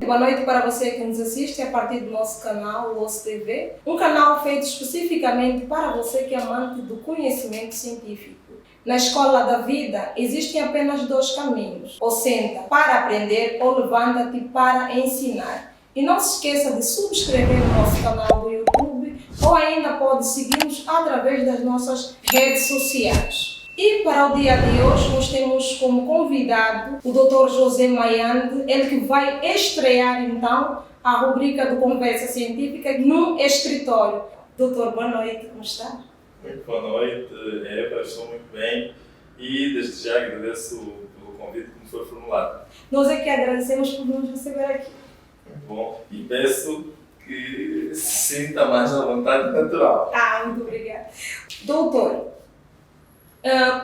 boa noite para você que nos assiste a partir do nosso canal, o Osso TV, um canal feito especificamente para você que é amante do conhecimento científico. Na escola da vida existem apenas dois caminhos: ou senta para aprender ou levanta-te para ensinar. E não se esqueça de subscrever o nosso canal do YouTube ou ainda pode seguir-nos através das nossas redes sociais. E para o dia de hoje nós temos como convidado o Dr. José Mayande, ele que vai estrear então a rubrica do Conversa Científica no escritório. Doutor, boa noite, como está? Muito boa noite, Eva, estou muito bem e desde já agradeço pelo convite que me foi formulado. Nós é que agradecemos por nos receber aqui. Muito bom, e peço que se sinta mais à vontade natural. Muito obrigada. Doutor,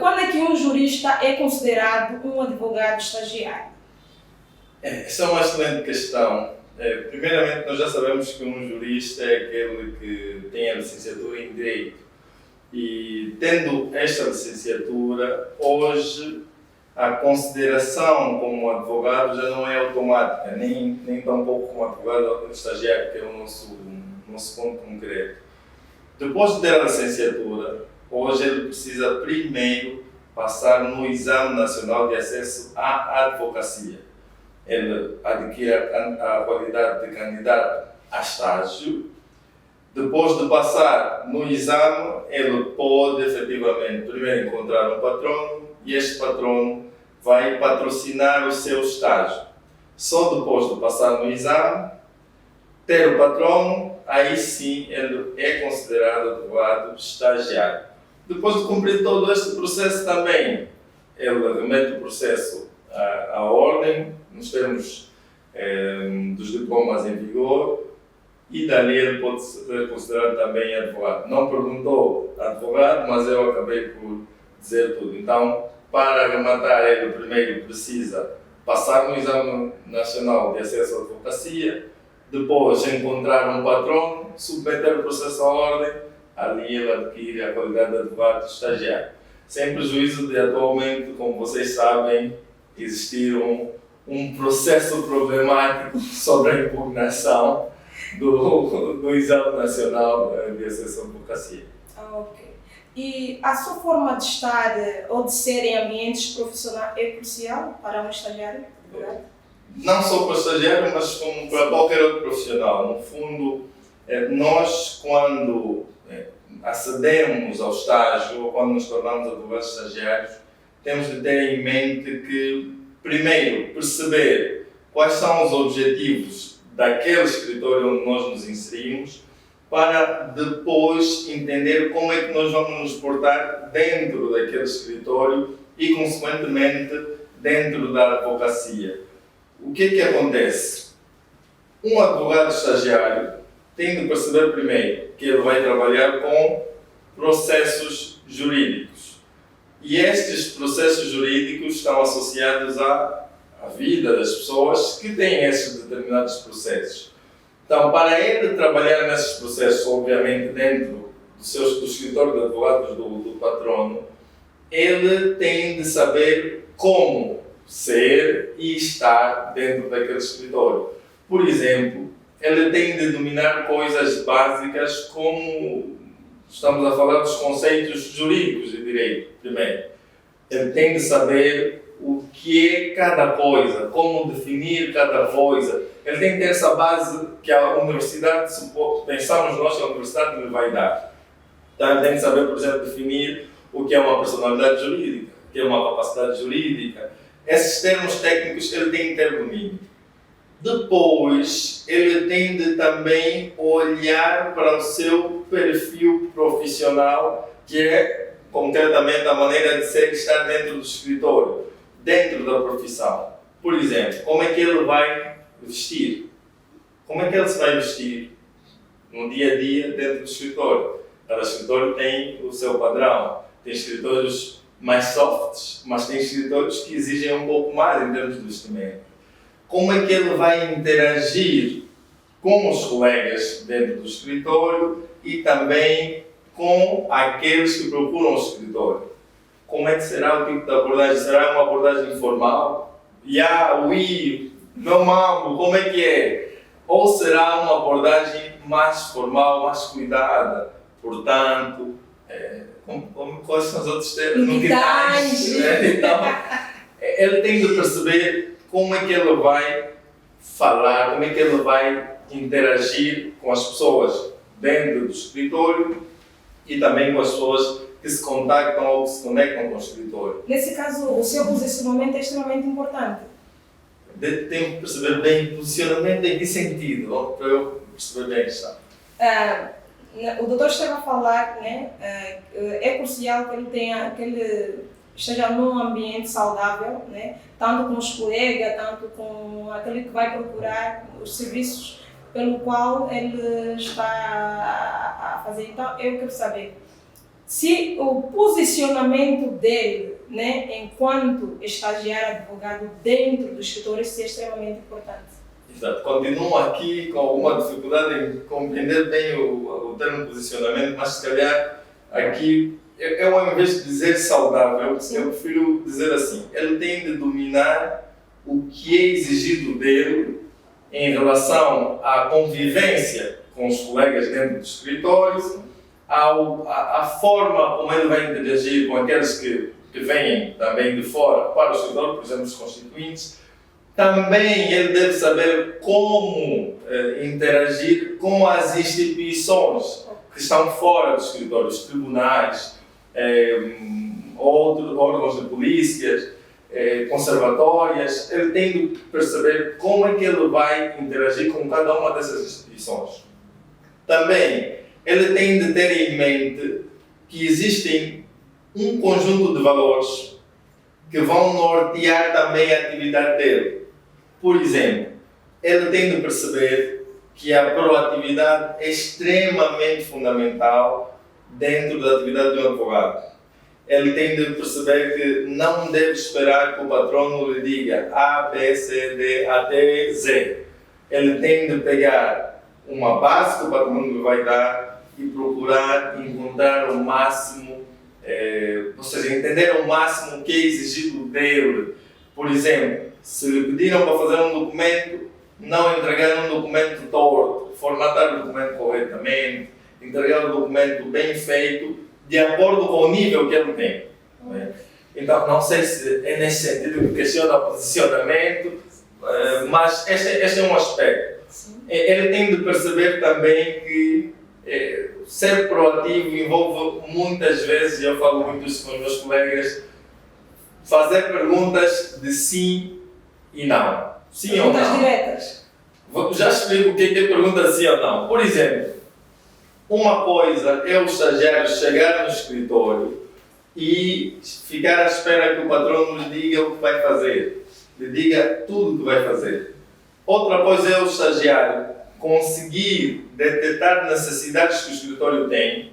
quando é que um jurista é considerado um advogado estagiário? Essa é uma excelente questão. Primeiramente, nós já sabemos que um jurista é aquele que tem a licenciatura em Direito. E tendo esta licenciatura, hoje a consideração como advogado já não é automática, nem tampouco como advogado estagiário, que é o nosso ponto concreto. Depois de ter a licenciatura, hoje ele precisa primeiro passar no Exame Nacional de Acesso à Advocacia. Ele adquire a qualidade de candidato a estágio. Depois de passar no exame, ele pode efetivamente primeiro encontrar um patrono e este patrono vai patrocinar o seu estágio. Só depois de passar no exame, ter o patrono, aí sim ele é considerado advogado estagiário. Depois de cumprir todo este processo também, ele remete o processo à ordem, nos termos dos diplomas em vigor, e dali ele pode ser considerado também advogado. Não perguntou advogado, mas eu acabei por dizer tudo. Então, para arrematar, ele primeiro precisa passar no Exame Nacional de Acesso à Advocacia, depois encontrar um patrono, submeter o processo à ordem, ali ele adquire a qualidade de advogado estagiário. Sem prejuízo de, atualmente, como vocês sabem, existir um processo problemático sobre a impugnação do Exame Nacional de Acesso à Advocacia. Ok. E a sua forma de estar ou de ser em ambientes profissionais é crucial para um estagiário? Não só para o estagiário, mas como para qualquer outro profissional. No fundo, nós quando acedemos ao estágio ou quando nos tornamos advogados estagiários, temos de ter em mente que, primeiro, perceber quais são os objetivos daquele escritório onde nós nos inserimos, para depois entender como é que nós vamos nos portar dentro daquele escritório e, consequentemente, dentro da advocacia. O que é que acontece? Um advogado estagiário tem de perceber primeiro que ele vai trabalhar com processos jurídicos. E estes processos jurídicos estão associados à vida das pessoas que têm esses determinados processos. Então, para ele trabalhar nesses processos, obviamente dentro do escritório de advogados do patrono, ele tem de saber como ser e estar dentro daquele escritório. Por exemplo, ele tem de dominar coisas básicas como estamos a falar dos conceitos jurídicos de direito, primeiro. Ele tem de saber o que é cada coisa, como definir cada coisa. Ele tem que ter essa base que a universidade, pensamos nós que a universidade lhe vai dar. Então ele tem que saber, por exemplo, definir o que é uma personalidade jurídica, o que é uma capacidade jurídica. Esses termos técnicos ele tem que ter domínio. Depois, ele tem de também olhar para o seu perfil profissional, que é concretamente a maneira de ser e estar dentro do escritório, dentro da profissão. Por exemplo, como é que ele vai vestir? Como é que ele se vai vestir no dia a dia dentro do escritório? Cada escritório tem o seu padrão. Tem escritórios mais softs, mas tem escritórios que exigem um pouco mais em termos de vestimento. Como é que ele vai interagir com os colegas dentro do escritório e também com aqueles que procuram o escritório? Como é que será o tipo de abordagem? Será uma abordagem informal? Oui, Meu mambo, como é que é? Ou será uma abordagem mais formal, mais cuidada? Portanto, quais são os outros termos? No Detalhes. Então, ele tem de perceber como é que ele vai falar, como é que ele vai interagir com as pessoas dentro do escritório e também com as pessoas que se contactam ou que se conectam com o escritório. Nesse caso, o seu posicionamento é extremamente importante. Tenho que perceber bem o posicionamento em que sentido, para eu perceber bem a questão. O doutor estava a falar, né, é crucial que ele esteja num ambiente saudável, né, tanto com os colegas, tanto com aquele que vai procurar os serviços pelo qual ele está a fazer. Então, eu quero saber se o posicionamento dele, né, enquanto estagiário advogado dentro do escritório, é extremamente importante. Exato. Continuo aqui com alguma dificuldade em compreender bem o termo posicionamento, mas se calhar aqui, eu ao invés de dizer saudável, eu prefiro dizer assim, ele tem de dominar o que é exigido dele em relação à convivência com os colegas dentro do escritório, a forma como ele vai interagir com aqueles que vêm também de fora para o escritório, por exemplo, os constituintes. Também ele deve saber como interagir com as instituições que estão fora do escritório, os tribunais, outros órgãos de polícia, conservatórias. Ele tem de perceber como é que ele vai interagir com cada uma dessas instituições. Também ele tem de ter em mente que existem um conjunto de valores que vão nortear também a atividade dele. Por exemplo, ele tem de perceber que a proatividade é extremamente fundamental dentro da atividade do advogado. Ele tem de perceber que não deve esperar que o patrono lhe diga A, B, C, D, até Z. Ele tem de pegar uma base que o patrono lhe vai dar e procurar encontrar o máximo, ou seja, entender ao máximo o que é exigido dele. Por exemplo, se lhe pediram para fazer um documento, não entregar um documento torto, formatar o documento corretamente, entregar o documento bem feito, de acordo com o nível que ele tem. Então, não sei se é nesse sentido que questiona o posicionamento, mas este é um aspecto. Ele tem de perceber também que ser proativo envolve muitas vezes, e eu falo muito isso com os meus colegas, fazer perguntas de sim e não. Sim ou não? Perguntas diretas. Já explico o que é pergunta sim ou não. Por exemplo, uma coisa é o estagiário chegar no escritório e ficar à espera que o patrão lhe diga o que vai fazer, lhe diga tudo o que vai fazer. Outra coisa é o estagiário conseguir detectar necessidades que o escritório tem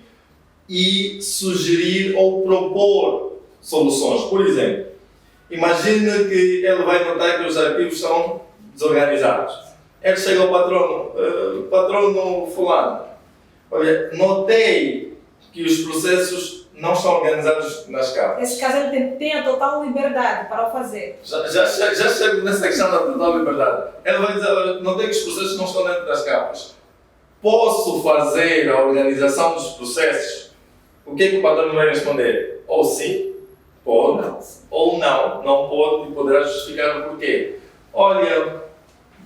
e sugerir ou propor soluções. Por exemplo, imagine que ele vai notar que os arquivos estão desorganizados. Ele chega ao patrono fulano, olha, notei que os processos não estão organizados nas capas. Nesse caso, ele tem a total liberdade para o fazer. Já chego nessa questão da total liberdade. Ele vai dizer, olha, notei que os processos não estão dentro das capas. Posso fazer a organização dos processos? O que é que o patrão vai responder? Ou sim, pode, não. Ou não pode, e poderá justificar o porquê. Olha,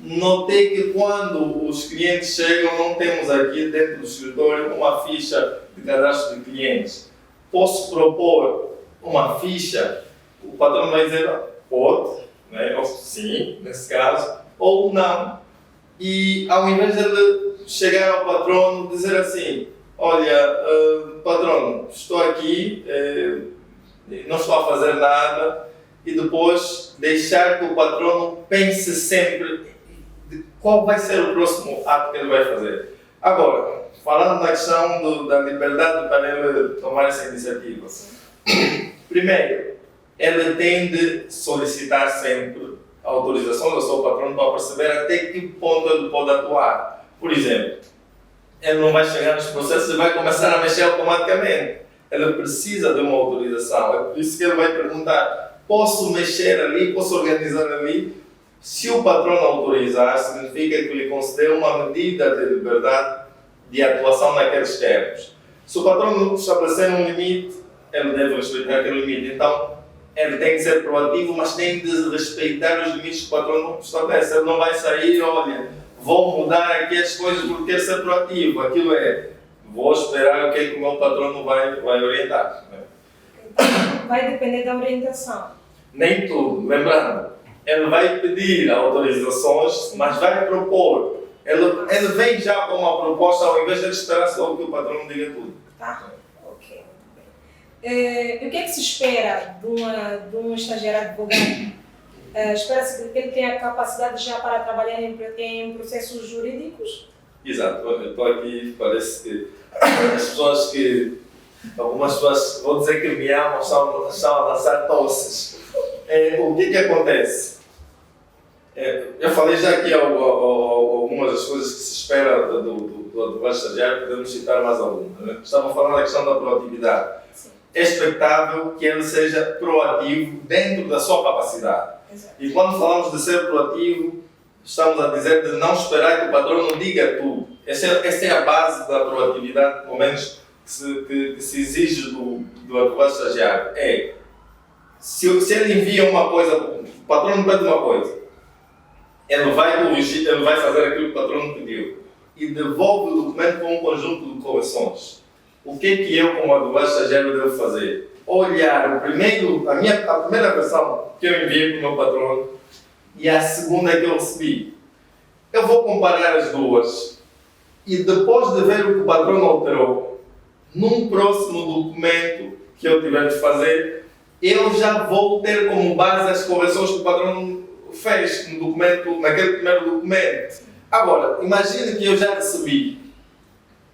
notei que quando os clientes chegam, não temos aqui dentro do escritório uma ficha de cadastro de clientes. Posso propor uma ficha? O patrão vai dizer, pode, né? Ou sim, nesse caso, ou não. E ao invés de ele chegar ao patrono e dizer assim, olha, patrono, estou aqui, não estou a fazer nada, e depois deixar que o patrono pense sempre qual vai ser o próximo ato que ele vai fazer. Agora, falando na questão da liberdade para ele tomar essa iniciativa. Primeiro, ele tem de solicitar sempre a autorização do seu patrono para perceber até que ponto ele pode atuar. Por exemplo, ele não vai chegar nos processos e vai começar a mexer automaticamente. Ele precisa de uma autorização. É por isso que ele vai perguntar, posso mexer ali, posso organizar ali? Se o patrão autorizar, significa que lhe concedeu uma medida de liberdade de atuação naqueles termos. Se o patrão estabelecer um limite, ele deve respeitar aquele limite. Então, ele tem que ser proativo, mas tem de respeitar os limites que o patrão não estabelece. Ele não vai sair, olha, vou mudar aqui as coisas porque quero ser proativo. Aquilo é, vou esperar o que é que o meu patrão não vai orientar. Então, vai depender da orientação. Nem tudo. Lembrando, ele vai pedir autorizações, mas vai propor. Ele vem já com uma proposta ao invés de esperar só que o patrão diga tudo. Tá? Ok. O que é que se espera de um estagiário advogado? Espera-se que ele tenha capacidade já para trabalhar em processos jurídicos? Exato. Eu estou aqui, parece que as pessoas que... Algumas pessoas, vou dizer que me amam, estão a lançar tosses. O que acontece? Eu falei já aqui algumas das coisas que se espera do advogado estagiário, podemos citar mais algumas. Né? Estava falando da questão da proatividade. Sim. É expectável que ele seja proativo dentro da sua capacidade. Exato. E quando falamos de ser proativo, estamos a dizer de não esperar que o patrão não diga tudo. Essa é a base da proatividade, pelo menos, que se exige do advogado estagiário. Se ele envia uma coisa, o patrão não pede uma coisa, ele vai corrigir, ele vai fazer aquilo que o patrão não pediu e devolve o documento com um conjunto de correções. O que é que eu, como advogado estagiário, devo fazer? Olhar a primeira versão que eu enviei para o meu patrão e a segunda que eu recebi. Eu vou comparar as duas e depois de ver o que o patrão alterou, num próximo documento que eu tiver de fazer, eu já vou ter como base as correções que o patrão fez no documento, naquele primeiro documento. Agora, imagine que eu já recebi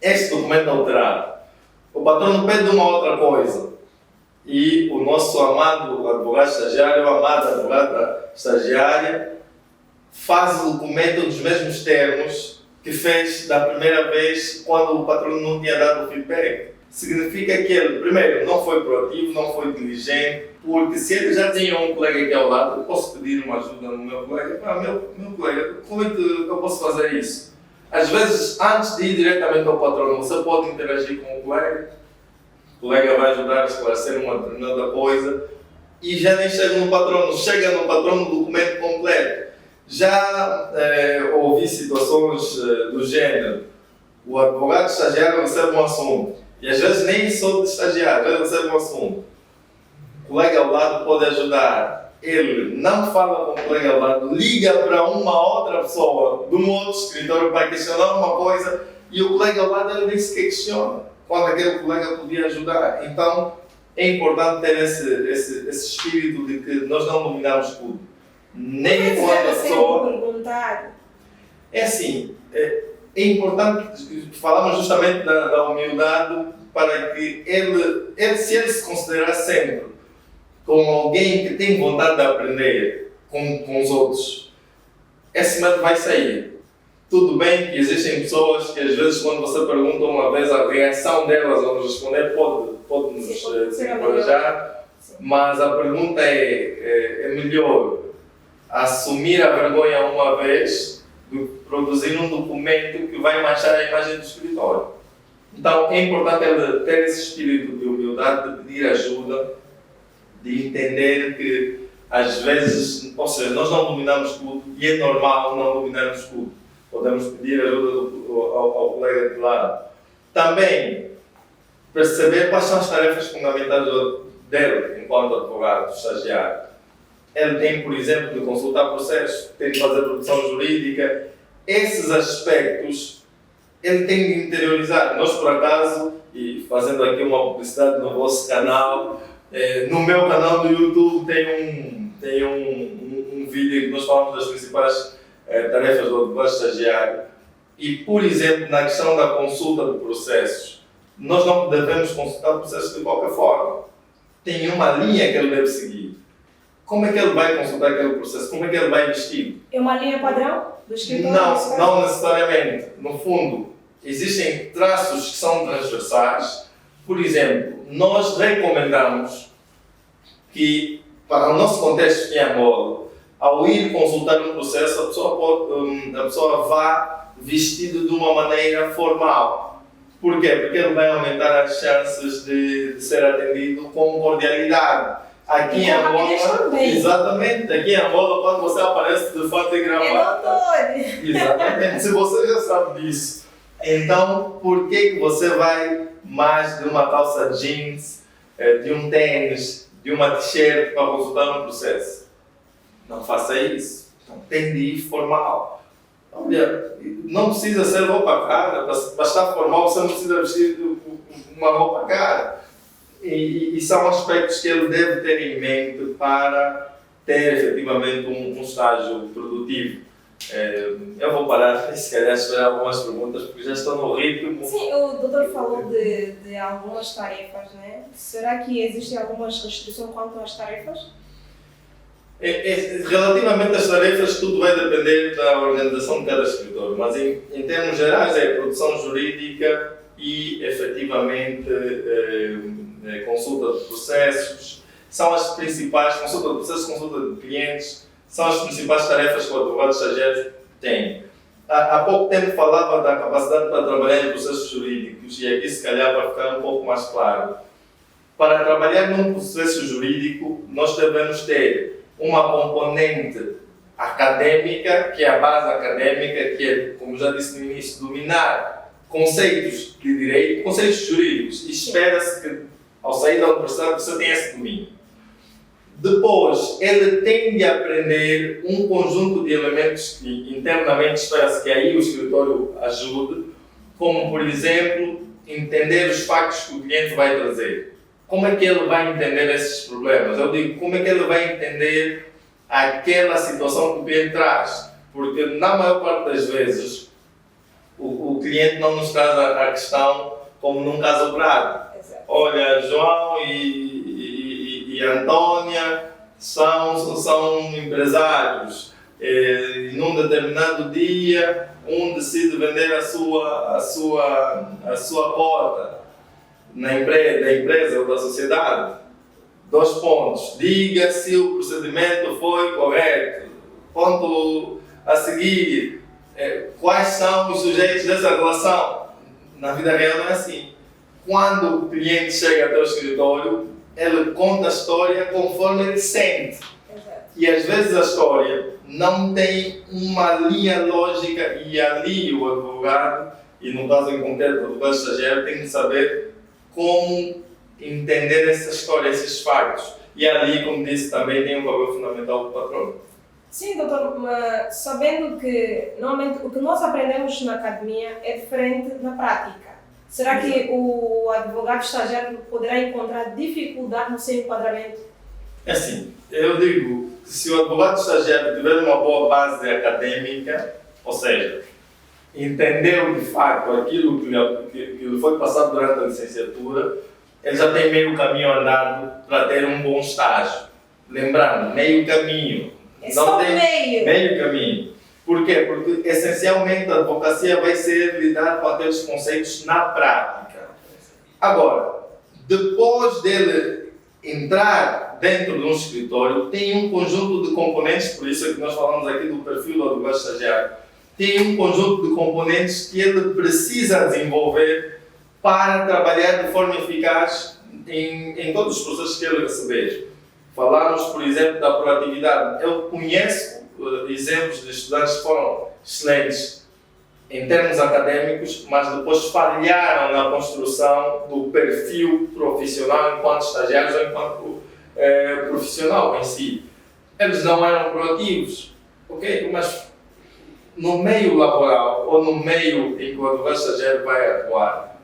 este documento alterado. O patrão não pede uma outra coisa. E o nosso amado advogado estagiário, a amada advogada estagiária, faz o documento nos mesmos termos que fez da primeira vez quando o patrão não tinha dado o feedback. Significa que ele, primeiro, não foi proativo, não foi diligente, porque se ele já tinha um colega aqui ao lado, eu posso pedir uma ajuda no meu colega. Meu colega, como é que eu posso fazer isso? Às vezes, antes de ir diretamente ao patrão, você pode interagir com o colega vai ajudar a esclarecer uma determinada coisa e já nem chega no patrão no documento completo. Já ouvi situações do gênero, o advogado estagiário recebe um assunto, e às vezes nem sou de estagiário, ele recebe um assunto. O colega ao lado pode ajudar, ele não fala com o colega ao lado, liga para uma outra pessoa de um outro escritório para questionar uma coisa e o colega ao lado ele disse que questiona, quando aquele colega podia ajudar. Então é importante ter esse espírito de que nós não dominamos tudo. Nem quando a pessoa... É assim, é importante, falamos justamente da humildade para que ele se considerar sempre como alguém que tem vontade de aprender com os outros, esse medo vai sair. Tudo bem que existem pessoas que às vezes quando você pergunta uma vez a reação delas ao nos responder pode nos desencorajar, mas a pergunta é melhor assumir a vergonha uma vez do que produzir um documento que vai manchar a imagem do escritório. Então é importante ele ter esse espírito de humildade, de pedir ajuda, de entender que às vezes, ou seja, nós não dominamos tudo e é normal não dominarmos tudo. Podemos pedir ajuda ao colega de lado. Também perceber quais são as tarefas fundamentais dele enquanto advogado, estagiário. Ele tem, por exemplo, de consultar processos, tem de fazer produção jurídica. Esses aspectos ele tem de interiorizar. Nós, por acaso, e fazendo aqui uma publicidade no vosso canal, no meu canal do YouTube tem um vídeo que nós falamos das principais tarefas do advogado estagiário. E, por exemplo, na questão da consulta de processos, nós não devemos consultar processos de qualquer forma. Tem uma linha que ele deve seguir. Como é que ele vai consultar aquele processo? Como é que ele vai investir? É uma linha padrão do escritório? Não necessariamente. No fundo, existem traços que são transversais. Por exemplo, nós recomendamos que, para o nosso contexto em Angola, ao ir consultar um processo, a pessoa vá vestido de uma maneira formal. Por quê? Porque ele vai aumentar as chances de ser atendido com cordialidade. Aqui em Angola, exatamente, aqui em Angola, quando você aparece de fato e gravata, exatamente, se você já sabe disso, então por que você vai mais de uma calça jeans, de um tênis, de uma t-shirt para consultar um processo? Não faça isso. Então, tem de ir formal. Olha, não precisa ser roupa cara, para estar formal você não precisa vestir uma roupa cara. E são aspectos que ele deve ter em mente para ter efetivamente um estágio produtivo. Eu vou parar, se calhar, esperar algumas perguntas, porque já estou no ritmo. Sim, o doutor falou de algumas tarefas, né? Será que existem algumas restrições quanto às tarefas? Relativamente às tarefas, tudo vai depender da organização de cada escritório, mas em termos gerais é produção jurídica e efetivamente consulta de processos, são as principais, consulta de processos, consulta de clientes, são as principais tarefas que o advogado estagiário tem. Há pouco tempo falava da capacidade para trabalhar em processos jurídicos, e aqui se calhar para ficar um pouco mais claro. Para trabalhar num processo jurídico, nós devemos ter uma componente académica, que é a base académica, que é, como já disse no início, dominar conceitos de direito, conceitos jurídicos, e espera-se que ao sair da universidade você tenha esse domínio. Depois, ele tem de aprender um conjunto de elementos que internamente espera-se que aí o escritório ajude, como, por exemplo, entender os factos que o cliente vai trazer. Como é que ele vai entender esses problemas? Eu digo, como é que ele vai entender aquela situação que o cliente traz? Porque, na maior parte das vezes, o cliente não nos traz a questão como num caso prático. Olha, João e Antônia são empresários. E num determinado dia, um decide vender a sua cota da empresa ou da sociedade. 2 pontos. Diga se o procedimento foi correto. Ponto a seguir. Quais são os sujeitos dessa relação? Na vida real não é assim. Quando o cliente chega até o escritório, ele conta a história conforme ele sente. E às vezes a história não tem uma linha lógica, e ali o advogado, e no caso em concreto o advogado estagiário, tem que saber como entender essa história, esses factos. E ali, como disse, também tem um papel fundamental do patrono. Sim, doutor, mas sabendo que normalmente o que nós aprendemos na academia é diferente na prática. Será que o advogado estagiário poderá encontrar dificuldade no seu enquadramento? É assim, eu digo que se o advogado estagiário tiver uma boa base acadêmica, ou seja, entendeu de facto aquilo que lhe foi passado durante a licenciatura, ele já tem meio caminho andado para ter um bom estágio. Lembrando, meio caminho. É só meio caminho. Por quê? Porque essencialmente a advocacia vai ser lidar com aqueles conceitos na prática. Agora, depois dele entrar dentro de um escritório, tem um conjunto de componentes, por isso é que nós falamos aqui do perfil do advogado estagiário, tem um conjunto de componentes que ele precisa desenvolver para trabalhar de forma eficaz em todos os processos que ele receber. Falamos, por exemplo, da proatividade. Eu conheço exemplos de estudantes que foram excelentes em termos acadêmicos, mas depois falharam na construção do perfil profissional enquanto estagiários ou enquanto profissional em si. Eles não eram proativos, ok? Mas no meio laboral ou no meio em que o advogado estagiário vai atuar,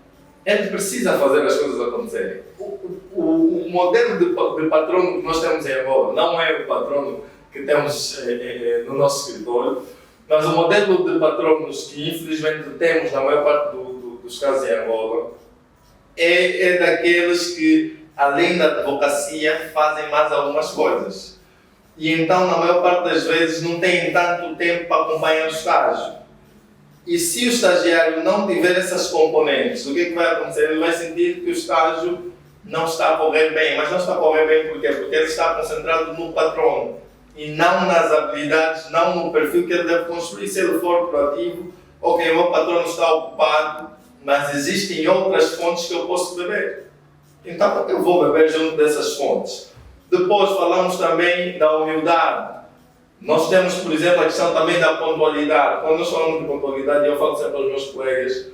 ele precisa fazer as coisas acontecerem. O modelo de patrono que nós temos em Angola não é o patrono que temos no nosso escritório, mas o modelo de patronos que infelizmente temos na maior parte dos casos em Angola é daqueles que, além da advocacia, fazem mais algumas coisas. E então, na maior parte das vezes, não têm tanto tempo para acompanhar o estágio. E se o estagiário não tiver essas componentes, o que vai acontecer? Ele vai sentir que o estágio não está a correr bem. Mas não está a correr bem por quê? Porque ele está concentrado no patrono. e não nas habilidades, não no perfil que ele deve construir. Se ele for proativo, ok, o meu patrão está ocupado, mas existem outras fontes que eu posso beber. Então eu vou beber junto dessas fontes. Depois falamos também da humildade. Nós temos, por exemplo, a questão também da pontualidade. Quando nós falamos de pontualidade, eu falo sempre aos meus colegas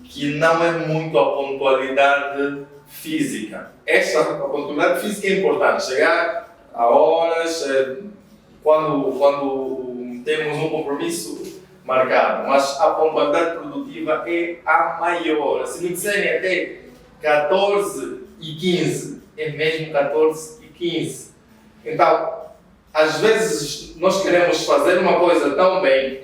que não é muito a pontualidade física. A pontualidade física é importante, chegar a horas, quando temos um compromisso marcado, mas a pontualidade produtiva é a maior. Se me disserem até 14h15, é mesmo 14h15. Então, às vezes nós queremos fazer uma coisa tão bem,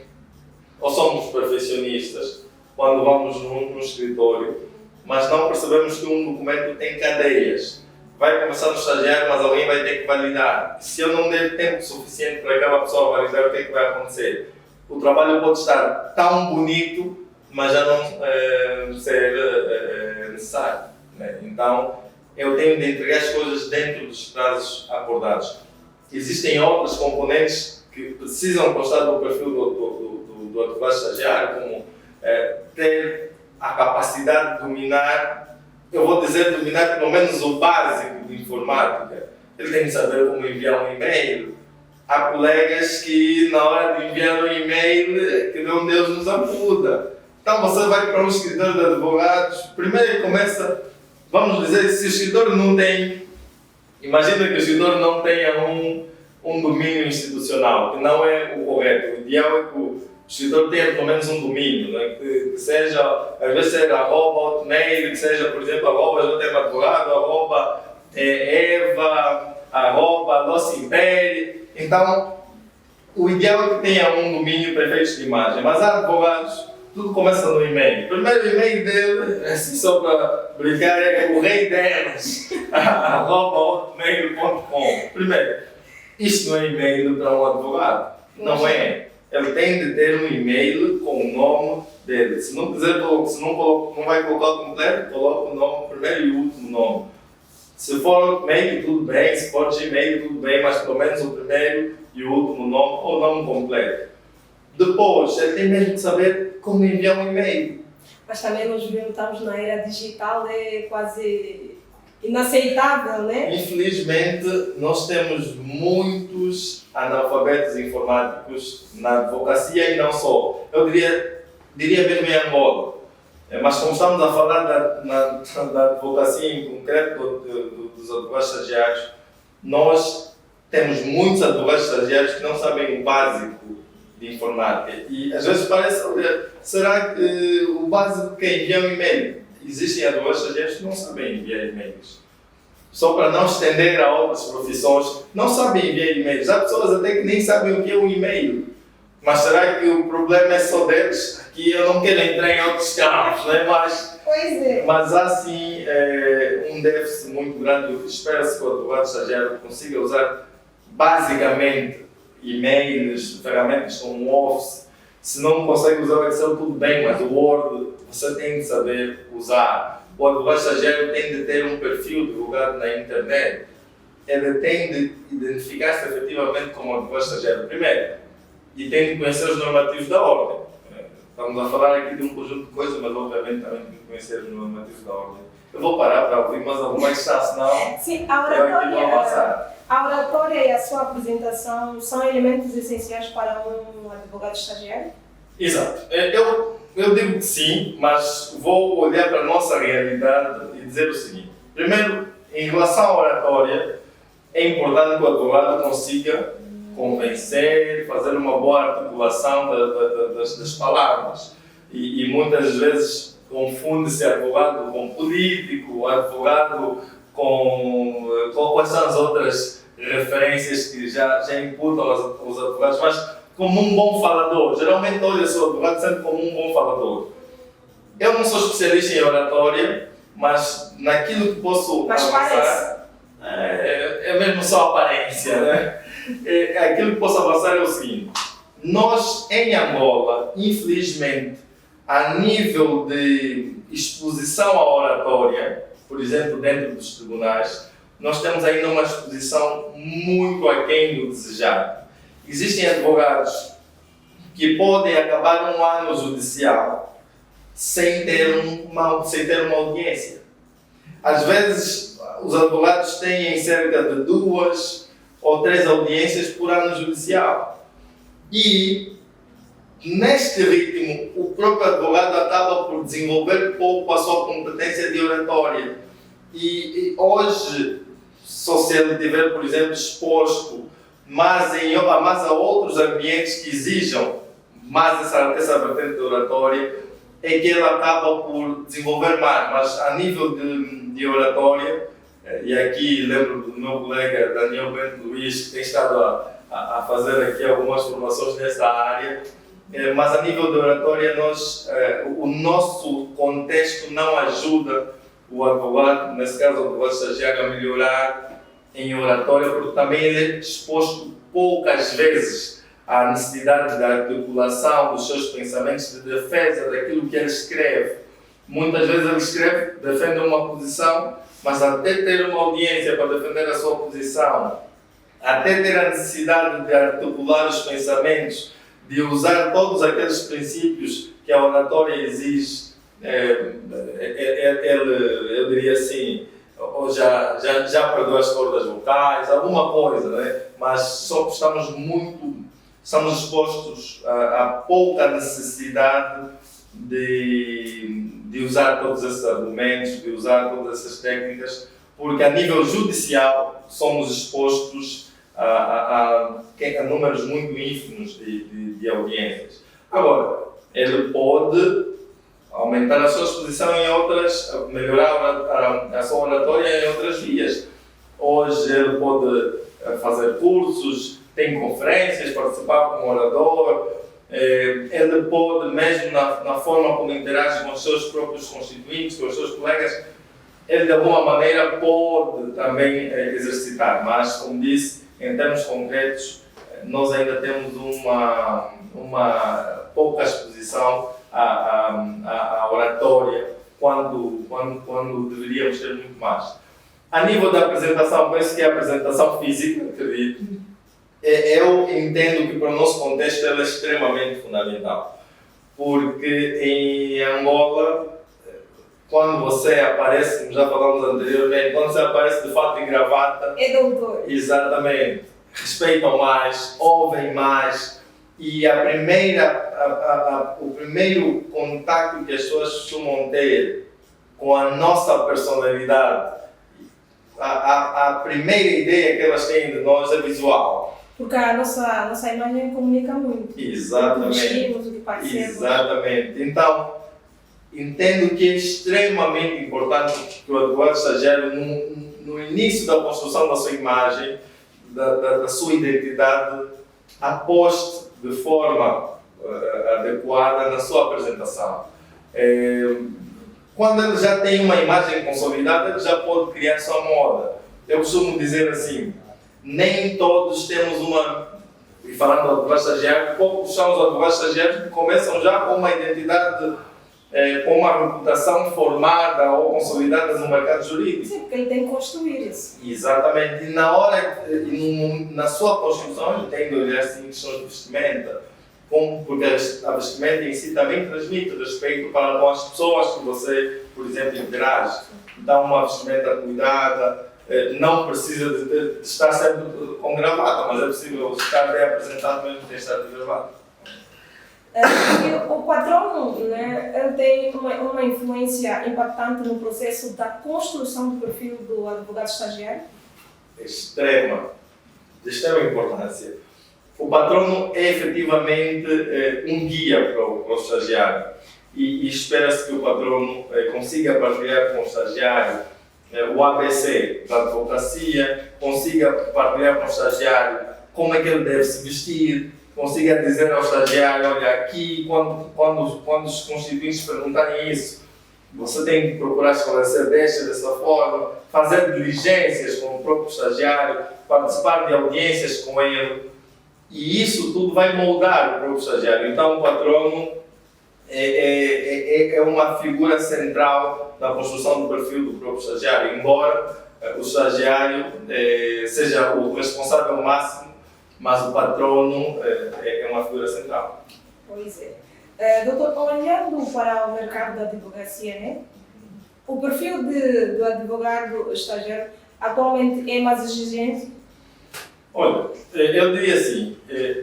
ou somos perfeccionistas, quando vamos num escritório, mas não percebemos que um documento tem cadeias. Vai começar no estagiário, mas alguém vai ter que validar. Se eu não der tempo suficiente para aquela pessoa validar, o que é que vai acontecer? O trabalho pode estar tão bonito, mas já não ser necessário. Né? Então, eu tenho de entregar as coisas dentro dos prazos acordados. Existem outras componentes que precisam constar do perfil do advogado estagiário, como ter a capacidade de dominar, eu vou dizer dominar pelo menos o básico de informática. Ele tem de saber como enviar um e-mail. Há colegas que na hora de enviar um e-mail, que não Deus nos ajuda. Então você vai para um escritório de advogados, primeiro ele começa, vamos dizer, se o escritório não tem, imagina que o escritório não tenha um domínio institucional, que não é o correto. O ideal é que o escritor tenha pelo menos um domínio, né? que seja, às vezes seja @hotmail, que seja, por exemplo, @jtemadvogado, @eva, @nossimperi. Então, o ideal é que tenha um domínio perfeito de imagem, mas há advogados, tudo começa no e-mail. O primeiro e-mail dele, assim só para brincar, é o rei delas, @hotmail.com. Primeiro, isto não é e-mail para um advogado, não é. Ele tem de ter um e-mail com o nome dele. Se não quiser, não vai colocar o completo, coloca o nome, primeiro e último nome. Se for mail, tudo bem. Se for Gmail, tudo bem, mas pelo menos o primeiro e o último nome ou nome completo. Depois, ele tem mesmo de saber como enviar um e-mail. Mas também nós estamos na era digital, é quase inaceitável, né? Infelizmente, nós temos muitos analfabetos informáticos na advocacia e não só. Eu diria mesmo em Angola. Mas como estamos a falar da advocacia em concreto dos advogados estagiários, nós temos muitos advogados estagiários que não sabem o básico de informática. E às vezes parece, olha, será que o básico que é enviar um e-mail? Existem advogados estagiários que não sabem enviar e-mails. Só para não estender a outras profissões, não sabem enviar e-mails. Há pessoas até que nem sabem o que é um e-mail. Mas será que o problema é só deles? Aqui eu não quero entrar em outros campos, né? Mas há sim um déficit muito grande. Espera-se que o advogado estagiário consiga usar basicamente e-mails, ferramentas como o Office. Se não consegue usar o Excel, tudo bem, mas o Word você tem de saber usar. O advogado estagiário tem de ter um perfil divulgado na internet. Ele tem de identificar-se efetivamente como advogado estagiário primeiro e tem de conhecer os normativos da ordem. Estamos a falar aqui de um conjunto de coisas, mas obviamente também tem de conhecer os normativos da ordem. Eu vou parar para ouvir, mas alguma está, senão sim, a oratória e a sua apresentação são elementos essenciais para um advogado estagiário? Exato. Eu digo que sim, mas vou olhar para a nossa realidade e dizer o seguinte. Primeiro, em relação à oratória, é importante que o advogado consiga convencer, fazer uma boa articulação das palavras. E muitas vezes confunde-se advogado com político, advogado com quais são as outras referências que já imputam aos advogados, mas como um bom falador. Geralmente olha-se o advogado sempre como um bom falador. Eu não sou especialista em oratória, mas naquilo que posso avançar, é mesmo só aparência, né? Aquilo que posso avançar é o seguinte: nós em Angola, infelizmente, a nível de exposição à oratória, por exemplo, dentro dos tribunais, nós temos ainda uma exposição muito aquém do desejado. Existem advogados que podem acabar um ano judicial sem ter uma audiência. Às vezes, os advogados têm cerca de 2 ou 3 audiências por ano judicial. E, neste ritmo, o próprio advogado acaba por desenvolver pouco a sua competência de oratória. E hoje, se ele tiver, por exemplo, exposto mais a outros ambientes que exijam mais essa vertente de oratória, é que ele acaba por desenvolver mais. Mas a nível de oratória, e aqui lembro do meu colega Daniel Bento Luiz, que tem estado a fazer aqui algumas formações nessa área, mas a nível de oratória, o nosso contexto não ajuda o advogado, nesse caso o advogado estagiário, a melhorar em oratória, porque também ele é exposto poucas vezes à necessidade da articulação dos seus pensamentos, de defesa daquilo que ele escreve. Muitas vezes ele escreve, defende uma posição, mas até ter uma audiência para defender a sua posição, até ter a necessidade de articular os pensamentos, de usar todos aqueles princípios que a oratória exige, eu diria assim, ou já perdeu as cordas vocais, alguma coisa, né? Mas só que estamos expostos a pouca necessidade de usar todos esses argumentos, de usar todas essas técnicas, porque a nível judicial somos expostos a números muito ínfimos de audiências. Agora, ele pode aumentar a sua exposição em outras, melhorar a sua oratória em outras vias. Hoje ele pode fazer cursos, tem conferências, participar como orador, ele pode, mesmo na forma como interage com os seus próprios constituintes, com os seus colegas, ele de alguma maneira pode também exercitar, mas, como disse, em termos concretos, nós ainda temos uma pouca exposição à oratória, quando deveríamos ter muito mais. A nível da apresentação, penso que a apresentação física, acredito, eu entendo que para o nosso contexto ela é extremamente fundamental, porque em Angola, quando você aparece, como já falamos anteriormente, quando você aparece de fato em gravata, é doutor. Exatamente, respeitam mais, ouvem mais, e o primeiro contacto que as pessoas costumam ter com a nossa personalidade, a primeira ideia que elas têm de nós é visual. Porque a nossa imagem comunica muito. Exatamente. O que vestimos, o que parecemos. Exatamente. Então, entendo que é extremamente importante que o advogado estagiário, no início da construção da sua imagem, da sua identidade, aposte de forma adequada na sua apresentação. Quando ele já tem uma imagem consolidada, ele já pode criar sua moda. Eu costumo dizer assim, nem todos temos e falando do advogado estagiário, poucos são os advogados estagiários que começam já com uma identidade, com uma reputação formada ou consolidada no mercado jurídico. Sim, porque ele tem que construir isso. Exatamente. E na sua construção, ele tem de olhar assim questões de vestimenta, porque a vestimenta em si também transmite respeito para com as pessoas que você, por exemplo, interage. Então, uma vestimenta cuidada, não precisa de estar sempre com gravata, mas é possível estar bem apresentado mesmo sem estar de gravata. O patrono, né, ele tem uma influência impactante no processo da construção do perfil do advogado estagiário? De extrema importância. O patrono é efetivamente um guia para o estagiário e espera-se que o patrono consiga partilhar com o estagiário o ABC da advocacia, consiga partilhar com o estagiário como é que ele deve se vestir, consiga dizer ao estagiário, olha, aqui, quando os constituintes perguntarem isso, você tem que procurar esclarecer dessa forma, fazer diligências com o próprio estagiário, participar de audiências com ele, e isso tudo vai moldar o próprio estagiário. Então, o patrono é uma figura central na construção do perfil do próprio estagiário, embora o estagiário seja o responsável máximo, mas o patrono é uma figura central. Pois é. Doutor, olhando para o mercado da advocacia, né? O perfil do advogado estagiário atualmente é mais exigente? Olha, eu diria assim,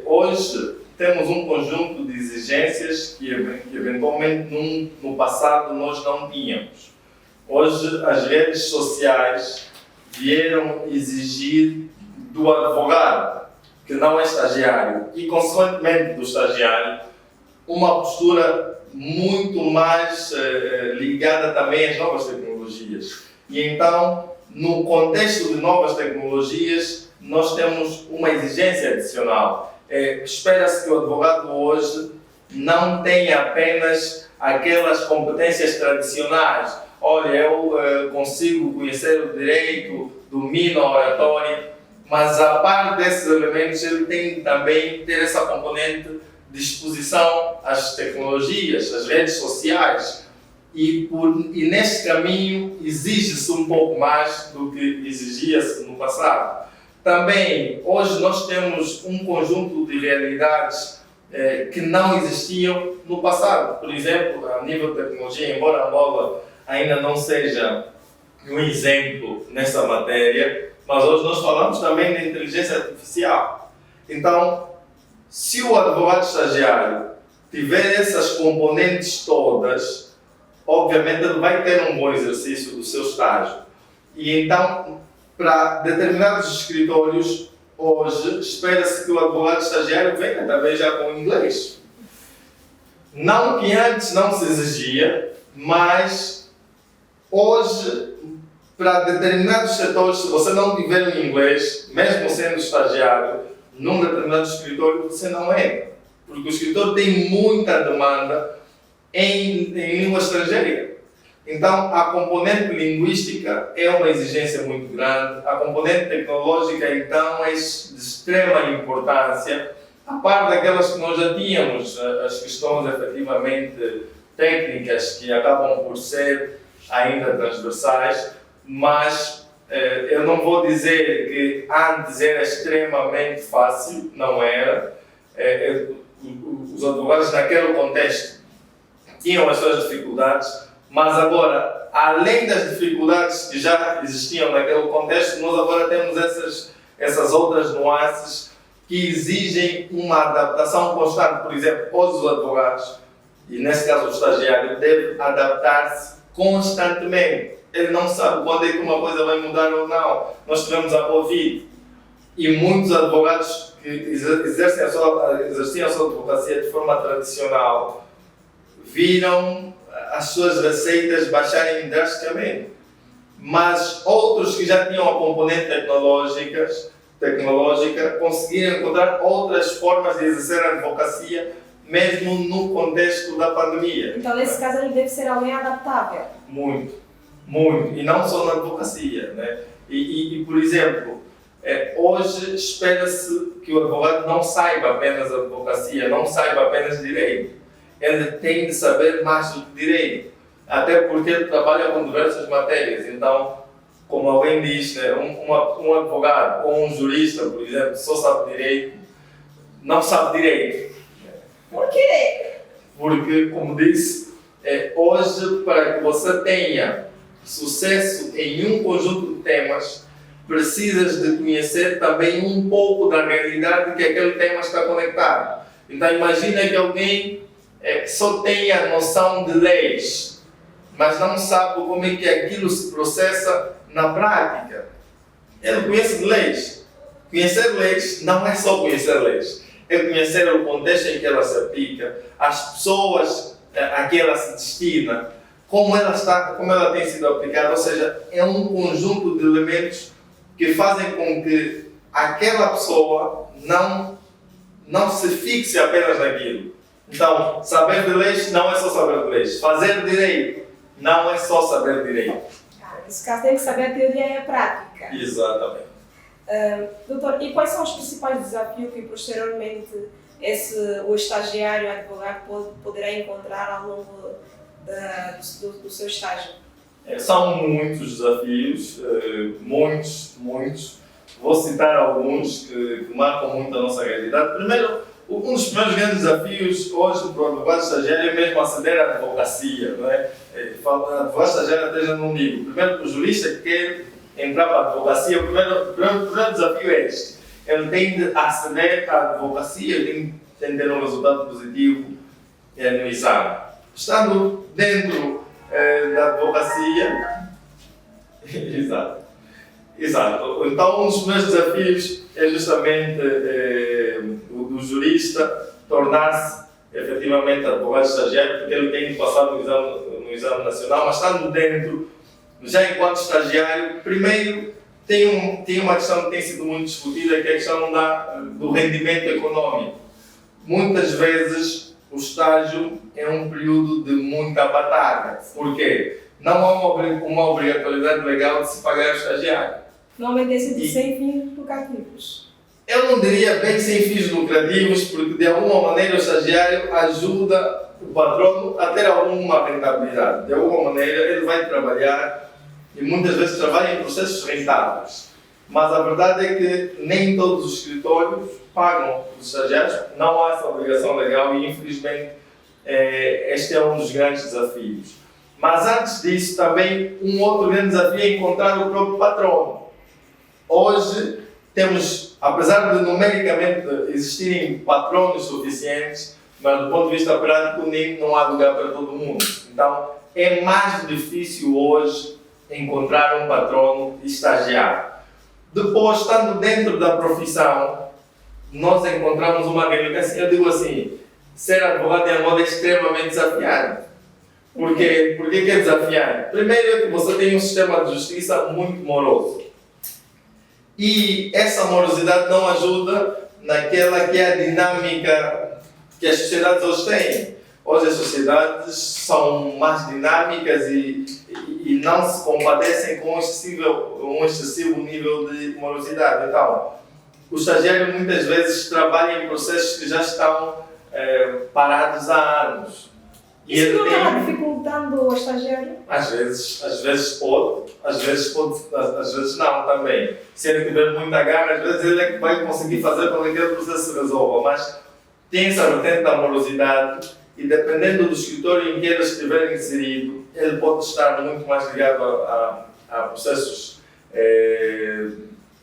hoje temos um conjunto de exigências que eventualmente no passado nós não tínhamos. Hoje as redes sociais vieram exigir do advogado, que não é estagiário, e consequentemente do estagiário, uma postura muito mais ligada também às novas tecnologias. E então, no contexto de novas tecnologias, nós temos uma exigência adicional. Espera-se que o advogado hoje não tenha apenas aquelas competências tradicionais. Olha, eu consigo conhecer o direito, domino a oratória, mas a par desses elementos ele tem que também ter essa componente de exposição às tecnologias, às redes sociais, e neste caminho exige-se um pouco mais do que exigia-se no passado. Também, hoje nós temos um conjunto de realidades que não existiam no passado. Por exemplo, a nível de tecnologia, embora Angola ainda não seja um exemplo nessa matéria, mas hoje nós falamos também de inteligência artificial. Então, se o advogado estagiário tiver essas componentes todas, obviamente ele vai ter um bom exercício do seu estágio. E então, para determinados escritórios, hoje, espera-se que o advogado estagiário venha também já com inglês. Não que antes não se exigia, mas hoje, para determinados setores, se você não tiver um inglês, mesmo sendo estagiário, num determinado escritório, você não entra. Porque o escritório tem muita demanda em língua estrangeira. Então, a componente linguística é uma exigência muito grande, a componente tecnológica, então, é de extrema importância, a par daquelas que nós já tínhamos, as questões efetivamente técnicas, que acabam por ser ainda transversais, mas eu não vou dizer que antes era extremamente fácil, não era. Os advogados naquele contexto tinham as suas dificuldades, mas agora, além das dificuldades que já existiam naquele contexto, nós agora temos essas outras nuances que exigem uma adaptação constante. Por exemplo, hoje os advogados, e nesse caso o estagiário, deve adaptar-se constantemente. Ele não sabe quando é que uma coisa vai mudar ou não. Nós tivemos a Covid e muitos advogados que exerciam a sua advocacia de forma tradicional viram as suas receitas baixarem drasticamente. Mas outros que já tinham a componente tecnológica conseguiram encontrar outras formas de exercer a advocacia mesmo no contexto da pandemia. Então, nesse caso, ele deve ser alguém adaptável. Muito, muito. E não só na advocacia, né? Por exemplo, hoje espera-se que o advogado não saiba apenas advocacia, não saiba apenas direito. Ele tem de saber mais do que direito. Até porque ele trabalha com diversas matérias. Então, como alguém diz, né, um advogado ou um jurista, por exemplo, só sabe direito, não sabe direito. Por quê? Porque, como disse, hoje, para que você tenha sucesso em um conjunto de temas, precisas de conhecer também um pouco da realidade que aquele tema está conectado. Então, imagina que alguém só tem a noção de leis, mas não sabe como é que aquilo se processa na prática. Ele conhece leis. Conhecer leis não é só conhecer leis, é conhecer o contexto em que ela se aplica, as pessoas a que ela se destina, como ela tem sido aplicada, ou seja, é um conjunto de elementos que fazem com que aquela pessoa não se fixe apenas naquilo. Então, saber de leis não é só saber de leis. Fazer direito não é só saber direito. Nesse caso tem que saber a teoria e a prática. Exatamente. Doutor, e quais são os principais desafios que posteriormente o estagiário advogado poderá encontrar ao longo do seu estágio? São muitos desafios, muitos. Vou citar alguns que marcam muito a nossa realidade. Primeiro, um dos primeiros grandes desafios hoje para o advogado estagiário é mesmo aceder à advocacia. Não é? Advogado estagiário até já não digo. Primeiro, o jurista que quer entrar para a advocacia, o primeiro desafio é este. Ele tem de aceder à advocacia, ele tem de ter um resultado positivo no exame. Estando dentro da advocacia, Exato. Então, um dos meus desafios é justamente o do jurista tornar-se efetivamente advogado estagiário, porque ele tem de passar no exame nacional, mas estando dentro, já enquanto estagiário, primeiro tem uma questão que tem sido muito discutida, que é a questão do rendimento econômico. Muitas vezes o estágio é um período de muita batalha. Por quê? Não há uma obrigatoriedade legal de se pagar o estagiário. Não obedece de sem fins lucrativos. Eu não diria bem sem fins lucrativos, porque de alguma maneira o estagiário ajuda o patrono a ter alguma rentabilidade. De alguma maneira ele vai trabalhar e muitas vezes trabalha em processos rentáveis. Mas a verdade é que nem todos os escritórios pagam os estagiários, não há essa obrigação legal e infelizmente este é um dos grandes desafios. Mas antes disso também um outro grande desafio é encontrar o próprio patrono. Hoje temos, apesar de numericamente existirem patronos suficientes, mas do ponto de vista prático não há lugar para todo mundo. Então é mais difícil hoje encontrar um patrono estagiário. Depois, estando dentro da profissão, nós encontramos uma realidade. Eu digo assim, ser advogado em Angola é extremamente desafiante. Por que é desafiante? Primeiro é que você tem um sistema de justiça muito moroso. E essa morosidade não ajuda naquela que é a dinâmica que as sociedades hoje têm. Hoje as sociedades são mais dinâmicas e não se compadecem com um excessivo nível de morosidade. Então, o estagiário muitas vezes trabalha em processos que já estão parados há anos. Isso não está dificultando o estagiário? Às vezes pode, às vezes não também. Se ele tiver muita garra, às vezes ele é que vai conseguir fazer para que aquele processo se resolva, mas tem essa vertente da morosidade e dependendo do escritório em que ele estiver inserido, ele pode estar muito mais ligado a processos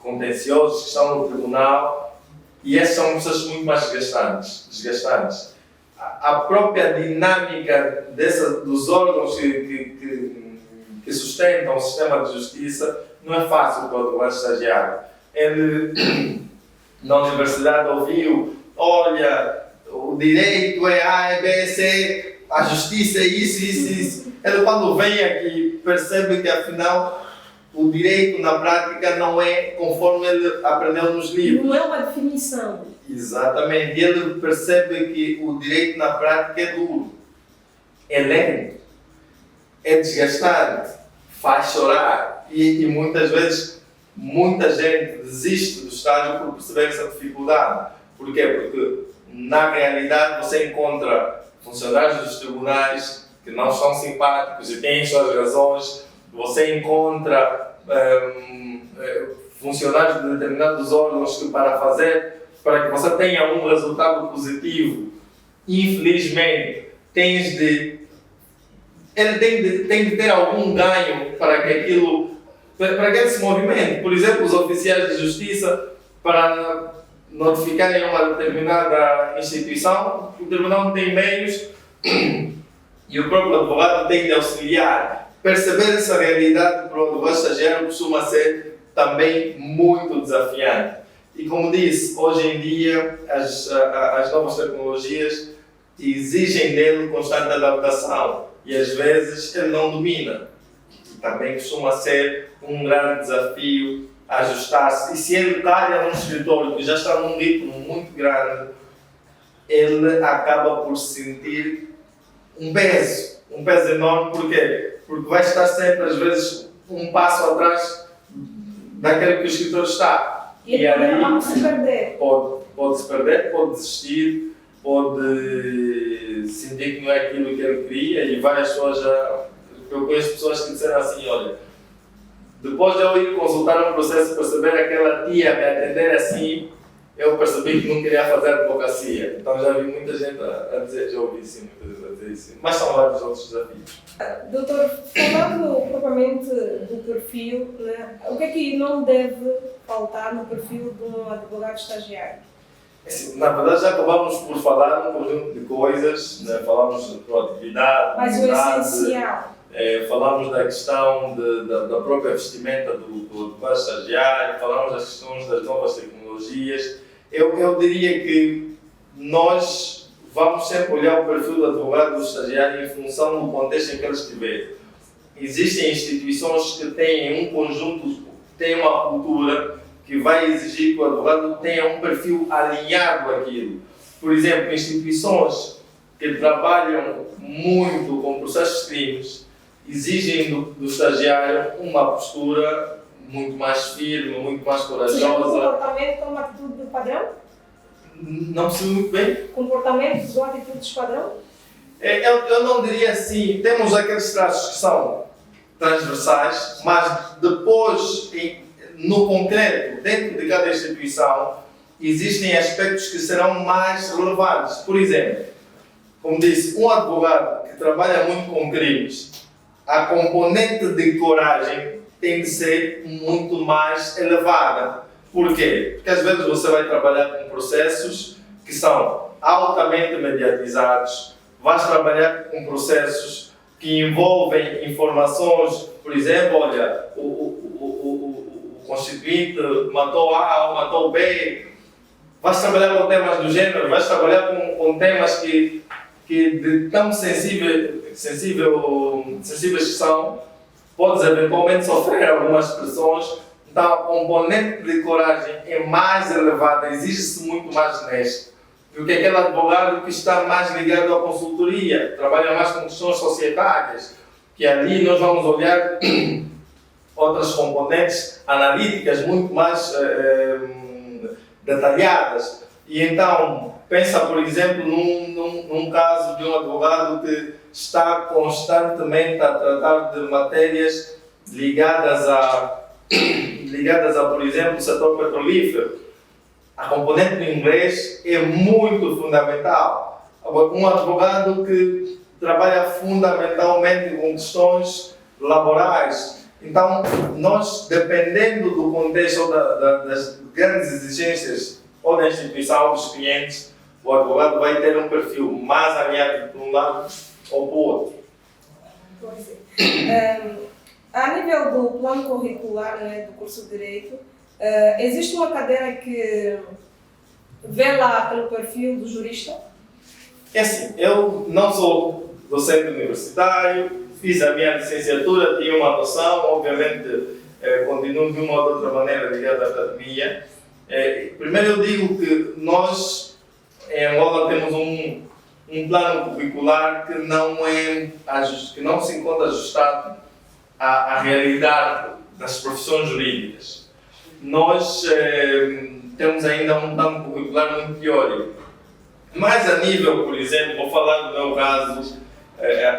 contenciosos que estão no tribunal e esses são processos muito mais desgastantes. A própria dinâmica dos órgãos que sustentam o sistema de justiça não é fácil para o advogado estagiário. Ele, na universidade, ouviu, olha, o direito é A, é B, C, a justiça é isso. Ele, quando vem aqui, percebe que, afinal, o direito na prática não é conforme ele aprendeu nos livros. Não é uma definição. Exatamente. E ele percebe que o direito na prática é duro, é lento, é desgastante, faz chorar. E muitas vezes, muita gente desiste do estágio por perceber essa dificuldade. Por quê? Porque, na realidade, você encontra funcionários dos tribunais que não são simpáticos e têm suas razões. Você encontra funcionários de determinados órgãos que para que você tenha um resultado positivo, infelizmente, ele tem de ter algum ganho para que ele se movimente. Por exemplo, os oficiais de justiça, para notificarem uma determinada instituição, o tribunal não tem meios e o próprio advogado tem de auxiliar. Perceber essa realidade para o advogado estagiário costuma ser também muito desafiante. E como disse, hoje em dia as novas tecnologias exigem dele constante adaptação e às vezes ele não domina. E também costuma ser um grande desafio ajustar-se. E se ele calha num escritório que já está num ritmo muito grande, ele acaba por sentir um peso enorme. Por quê? Porque vai estar sempre, às vezes, um passo atrás daquele que o escritor está. E ali pode se perder. Pode se perder, pode desistir, pode sentir que não é aquilo que ele queria e várias pessoas já eu conheço pessoas que disseram assim, olha, depois de eu ir consultar um processo e perceber aquela tia me atender assim, eu percebi que não queria fazer advocacia. Então já vi muita gente a dizer, já ouvi sim, muita gente a dizer isso. Mas são vários outros desafios. Doutor, falando propriamente do perfil, né, o que é que não deve faltar no perfil de um advogado estagiário? Assim, na verdade já acabamos por falar um conjunto de coisas, né? Falamos de proatividade, mas o essencial. Falamos da questão da própria vestimenta do advogado estagiário, falamos das questões das novas tecnologias. Eu diria que nós vamos sempre olhar o perfil do advogado estagiário em função do contexto em que ele estiver. Existem instituições que têm um conjunto, têm uma cultura que vai exigir que o advogado tenha um perfil alinhado àquilo. Por exemplo, instituições que trabalham muito com processos de crimes exigem do estagiário uma postura muito mais firme, muito mais corajosa. Seja, comportamento como atitude do padrão? Não percebi muito bem. Comportamento ou atitudes padrão? Eu não diria assim. Temos aqueles traços que são transversais, mas depois, no concreto, dentro de cada instituição, existem aspectos que serão mais relevantes. Por exemplo, como disse, um advogado que trabalha muito com crimes, a componente de coragem tem de ser muito mais elevada. Por quê? Porque às vezes você vai trabalhar com processos que são altamente mediatizados, vais trabalhar com processos que envolvem informações, por exemplo, olha, o constituinte matou A ou matou B, vais trabalhar com temas do género, vais trabalhar com temas que de tão sensíveis que são, podes eventualmente sofrer algumas pressões. Então, a componente de coragem é mais elevada, exige-se muito mais neste do que aquele advogado que está mais ligado à consultoria, trabalha mais com questões societárias, que ali nós vamos olhar outras componentes analíticas muito mais detalhadas. E então, pensa, por exemplo, num caso de um advogado que está constantemente a tratar de matérias ligadas a, por exemplo, o setor petrolífero. A componente do inglês é muito fundamental. Agora, um advogado que trabalha fundamentalmente com questões laborais. Então, nós, dependendo do contexto ou das grandes exigências ou da instituição dos clientes, o advogado vai ter um perfil mais alinhado para um lado ou para o outro. Pois é. A nível do plano curricular, né, do curso de Direito, existe uma cadeira que vela pelo perfil do jurista? É assim, eu não sou docente universitário, fiz a minha licenciatura, tinha uma noção, obviamente continuo de uma ou de outra maneira ligado à academia. Primeiro eu digo que nós, em Angola, temos um plano curricular que não se encontra ajustado à realidade das profissões jurídicas. Nós temos ainda um plano curricular muito teórico. Mas a nível, por exemplo, vou falar do meu caso,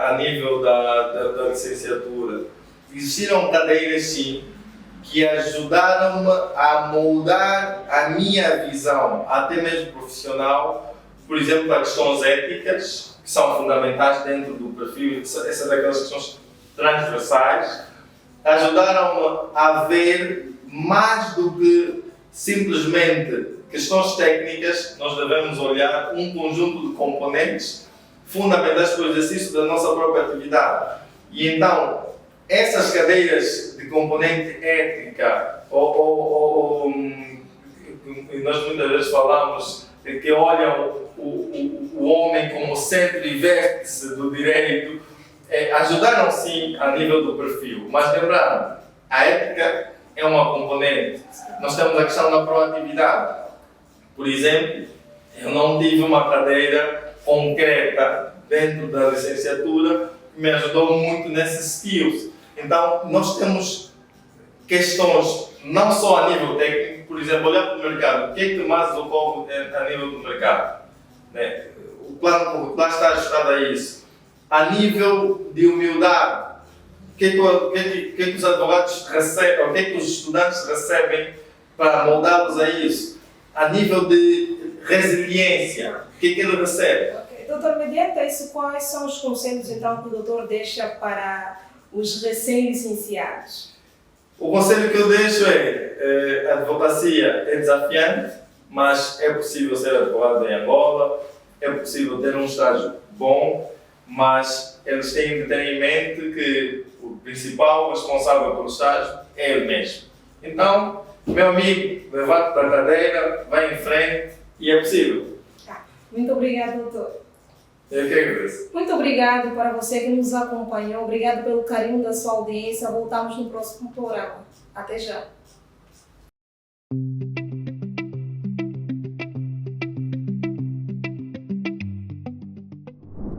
a nível da licenciatura, existiram cadeiras, sim, que ajudaram-me a moldar a minha visão, até mesmo profissional, por exemplo, as questões éticas, que são fundamentais dentro do perfil, essas daquelas questões transversais, ajudaram-me a ver mais do que simplesmente questões técnicas. Nós devemos olhar um conjunto de componentes fundamentais para o exercício da nossa própria atividade. E então, essas cadeiras de componente ética, e nós muitas vezes falamos que olham o homem como centro e vértice do direito, ajudaram sim a nível do perfil. Mas lembrando, a ética é uma componente. Nós temos a questão da proatividade. Por exemplo, eu não tive uma cadeira concreta dentro da licenciatura que me ajudou muito nesses skills. Então, nós temos questões, não só a nível técnico, por exemplo, olhar para o mercado. O que é que mais ocorre a nível do mercado? O plano curricular está ajustado a isso. A nível de humildade, que os advogados recebem, o que é que os estudantes recebem para moldá-los a isso? A nível de resiliência, o que é que ele recebe? Ok. Doutor, mediante isso, quais são os conselhos então que o doutor deixa para os recém-licenciados? O conselho que eu deixo é: a advocacia é desafiante, mas é possível ser advogado em Angola, é possível ter um estágio bom, mas eles têm de ter em mente que o principal responsável pelo estágio é ele mesmo. Então, meu amigo, levante para a cadeira, vai em frente e é possível. Muito obrigado, doutor. Eu que agradeço. Muito obrigado para você que nos acompanhou. Obrigado pelo carinho da sua audiência. Voltamos no próximo programa. Até já.